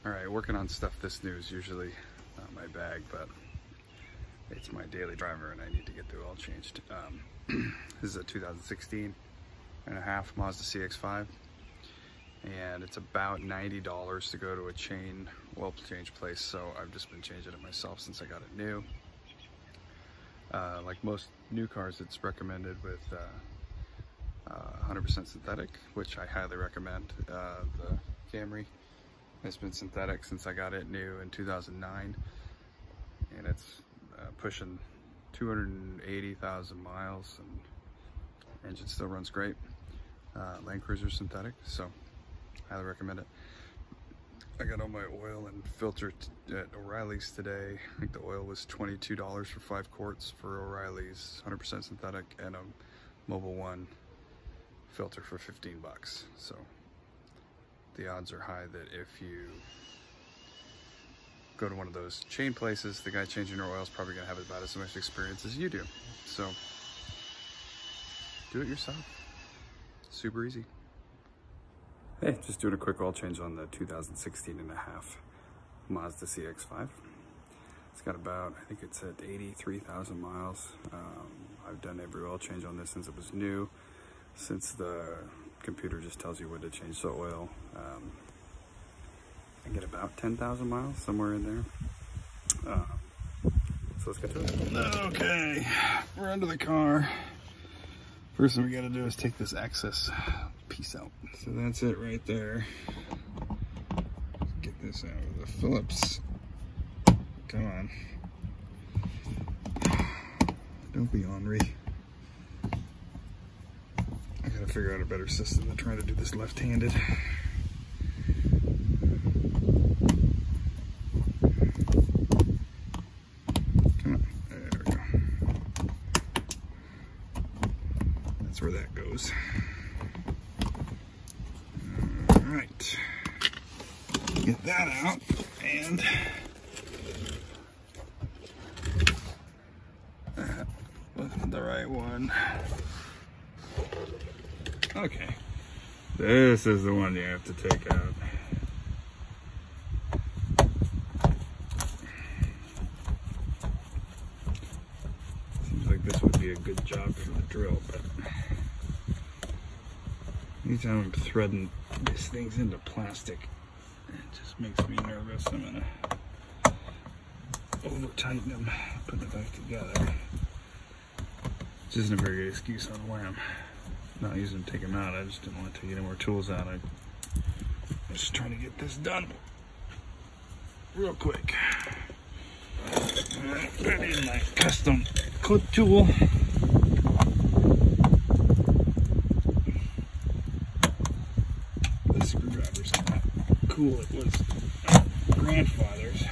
Alright, working on stuff this new is usually not my bag, but it's my daily driver and I need to get the oil changed. This is a 2016 and a half Mazda CX-5, and it's about $90 to go to a chain oil change place, so I've just been changing it myself since I got it new. Like most new cars, it's recommended with 100% synthetic, which I highly recommend. The Camry has been synthetic since I got it new in 2009, and it's pushing 280,000 miles, and engine still runs great. Land Cruiser synthetic, so highly recommend it. I got all my oil and filter at O'Reilly's today. I think the oil was $22 for 5 quarts for O'Reilly's, 100% synthetic, and a Mobil 1 filter for 15 bucks. So the odds are high that if you go to one of those chain places, the guy changing your oil is probably gonna have about as much experience as you do. So do it yourself. Super easy. Hey, just doing a quick oil change on the 2016 and a half Mazda CX-5. It's got about, I think it's at 83,000 miles. I've done every oil change on this since it was new, since the computer just tells you when to change the oil. I get about 10,000 miles, somewhere in there. So let's get to it. Okay, we're under the car. First thing we gotta do is take this access piece out. So that's it right there. Get this out of the Phillips. Come on. Don't be ornery. I gotta figure out a better system than trying to do this left-handed. Come on. There we go. That's where that goes. Alright. Get that out, and that wasn't the right one. Okay, this is the one you have to take out. Seems like this would be a good job for the drill, but anytime I'm threading these things into plastic, it just makes me nervous. I'm gonna over tighten them, put it back together. Which isn't a very good excuse on why I'm not using them to take them out. I just didn't want to take any more tools out. I'm just trying to get this done real quick. Alright, put in my custom clip tool. This screwdriver's not cool. It was my grandfather's.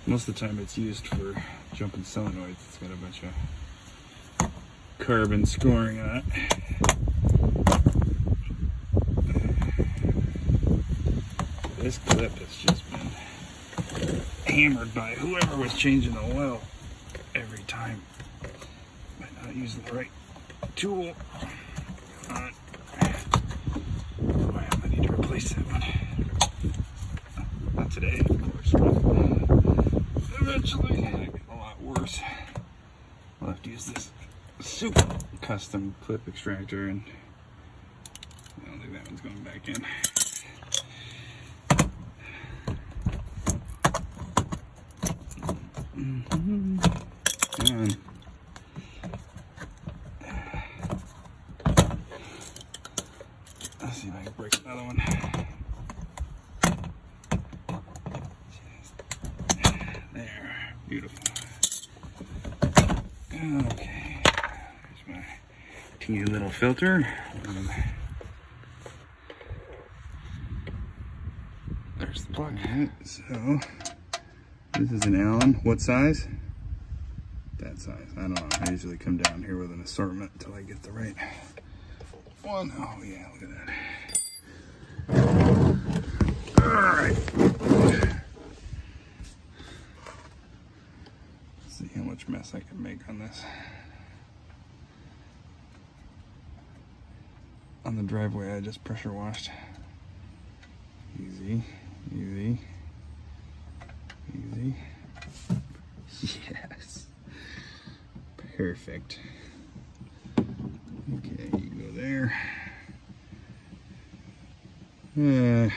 Most of the time it's used for jumping solenoids. It's got a bunch of carbon scoring on it. This clip has just been hammered by whoever was changing the oil every time by not using the right tool. I need to replace that one. Not today, of course, but eventually it'll get a lot worse. I'll have to use this super custom clip extractor, and I don't think that one's going back in. Come on. Let's see if I can break another one. There, beautiful. Okay, there's my teeny little filter. There's the plug. So this is an Allen. What size? That size. I don't know. I usually come down here with an assortment until I get the right one. Oh yeah, look at that. All right. Let's see how much mess I can make on this. On the driveway, I just pressure washed. Easy, easy. Perfect. Okay, you go there. I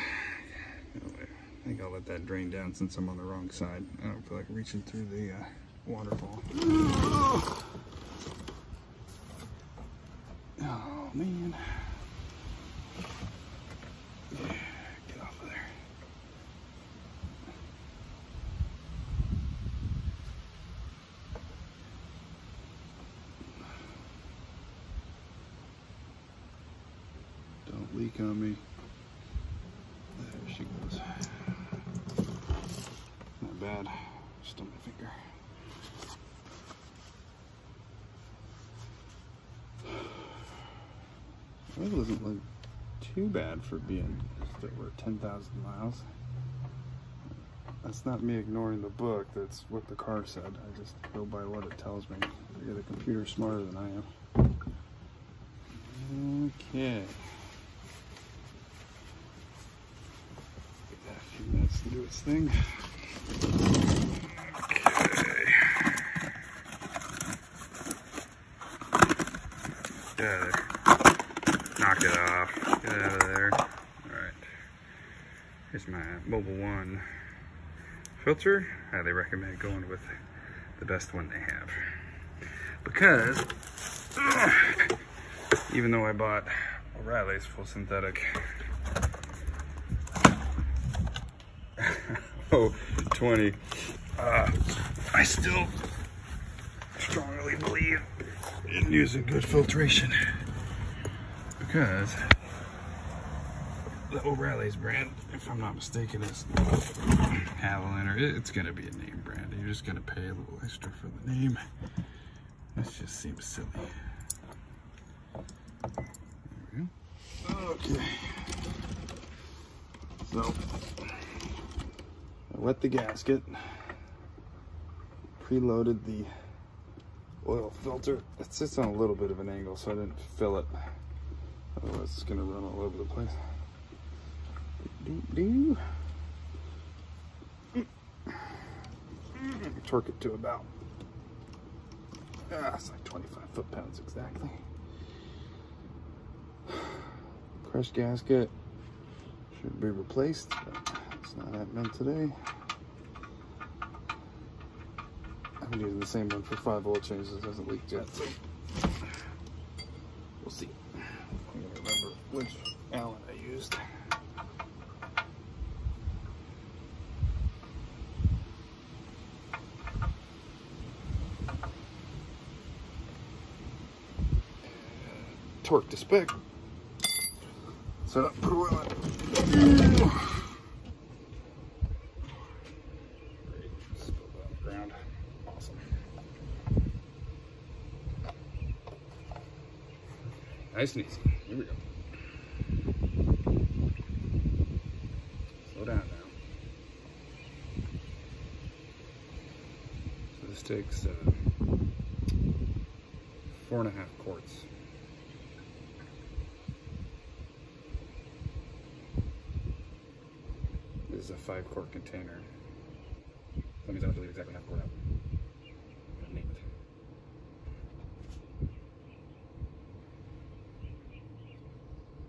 think I'll let that drain down since I'm on the wrong side. I don't feel like reaching through the waterfall. Oh man. Yeah, get off of there. Don't leak on me. There she goes. Not bad. Just on my finger. Well, it doesn't look too bad for being just over 10,000 miles. That's not me ignoring the book, that's what the car said. I just go by what it tells me. The computer's smarter than I am. Okay. Give that a few minutes to do its thing. Okay. Knock it off. Get it out of there. Alright. Here's my Mobile One filter. Highly recommend going with the best one they have. Because even though I bought O'Reilly's full synthetic 20, I still strongly believe in using good filtration, because the O'Reilly's brand, if I'm not mistaken, is Haviland, or it's gonna be a name brand. You're just gonna pay a little extra for the name. This just seems silly. There we go. Okay. So I wet the gasket, preloaded the oil filter. It sits on a little bit of an angle, so I didn't fill it. Otherwise it's gonna run all over the place. Torque it to about, it's like 25 foot-pounds exactly. Crushed gasket should be replaced, but it's not happening today. I've been using the same one for 5 oil changes. It hasn't leaked yet, so we'll see. I'm gonna remember which Allen I used. Torque to spec. Set up, put oil in. Great. Spill that on the ground. Awesome. Nice and easy. Here we go. Slow down now. So this takes 4.5 quarts. This is a 5-quart container. That means I have to leave exactly half quart out. I'm gonna name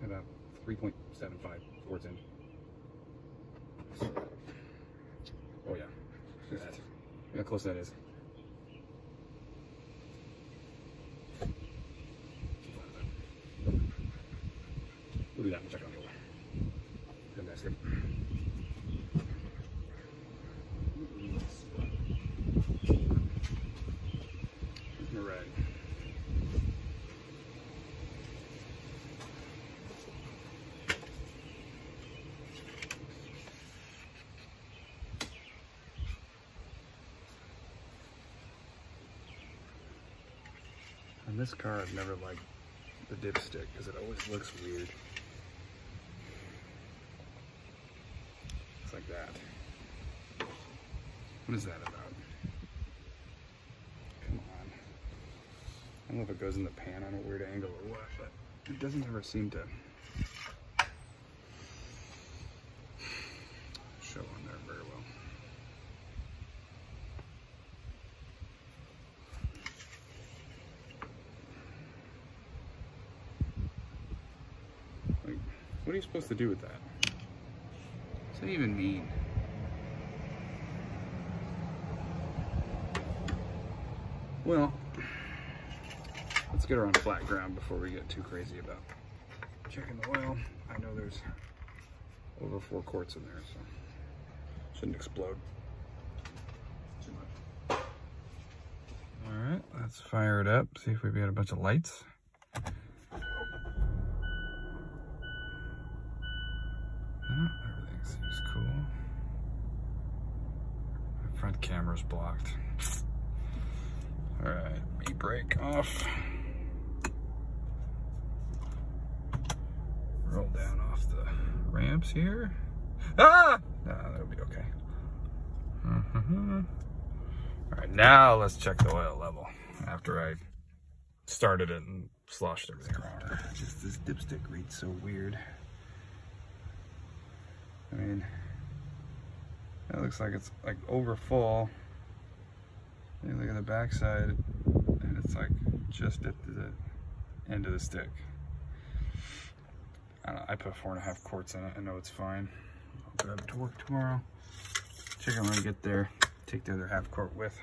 it. About 3.75 quarts in. Oh yeah, look at that. Look how close that is. We'll do that and check it on the over. Good basket. Alright. On this car, I've never liked the dipstick because it always looks weird. It's like that. What is that about? Come on. I don't know if it goes in the pan on a weird angle or what, but it doesn't ever seem to show on there very well. What are you supposed to do with that? What's that even mean? Well, let's get her on flat ground before we get too crazy about checking the oil. I know there's over 4 quarts in there, so shouldn't explode too much. All right, let's fire it up, see if we get a bunch of lights. Everything seems cool. My front camera's blocked. All right, e-brake off. Roll down off the ramps here. Ah! No, that'll be okay. All right, now let's check the oil level after I started it and sloshed everything around. Just this dipstick reads so weird. I mean, it looks like it's like over full. You look at the backside, and it's like just at the end of the stick. I don't know, I put 4.5 quarts in it. I know it's fine. I'll grab it to work tomorrow. Check it when I get there. Take the other half quart with.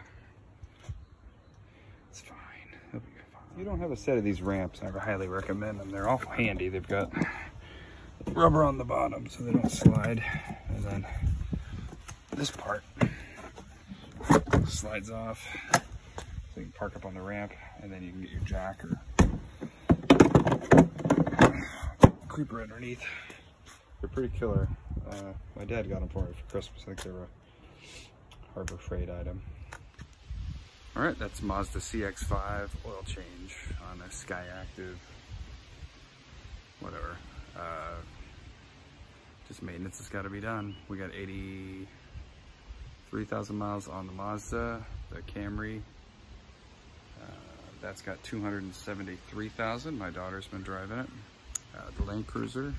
It's fine. It'll be fine. If you don't have a set of these ramps, I highly recommend them. They're awful handy. They've got rubber on the bottom so they don't slide. And then this part slides off. So you can park up on the ramp, and then you can get your jack or creeper underneath. They're pretty killer. My dad got them for me for Christmas. I think they were a Harbor Freight item. All right, that's Mazda CX-5 oil change on a Sky Active, whatever. Just maintenance has got to be done. We got 83,000 miles on the Mazda, the Camry. That's got 273,000. My daughter's been driving it. The Land Cruiser,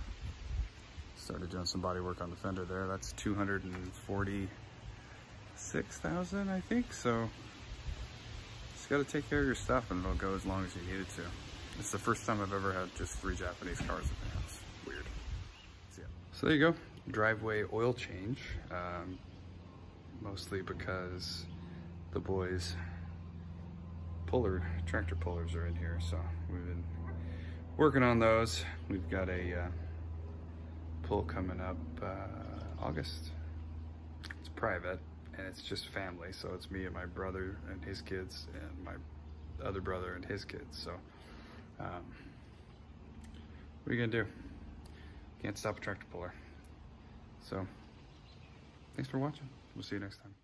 started doing some body work on the fender there. That's 246,000, I think. So just got to take care of your stuff, and it'll go as long as you need it to. It's the first time I've ever had just 3 Japanese cars at the house. Weird. So there you go, driveway oil change. Mostly because the boys' tractor pullers are in here, so we've been working on those. We've got a pull coming up August. It's private and it's just family, so it's me and my brother and his kids and my other brother and his kids. So what are you gonna do? Can't stop a tractor puller. So thanks for watching. We'll see you next time.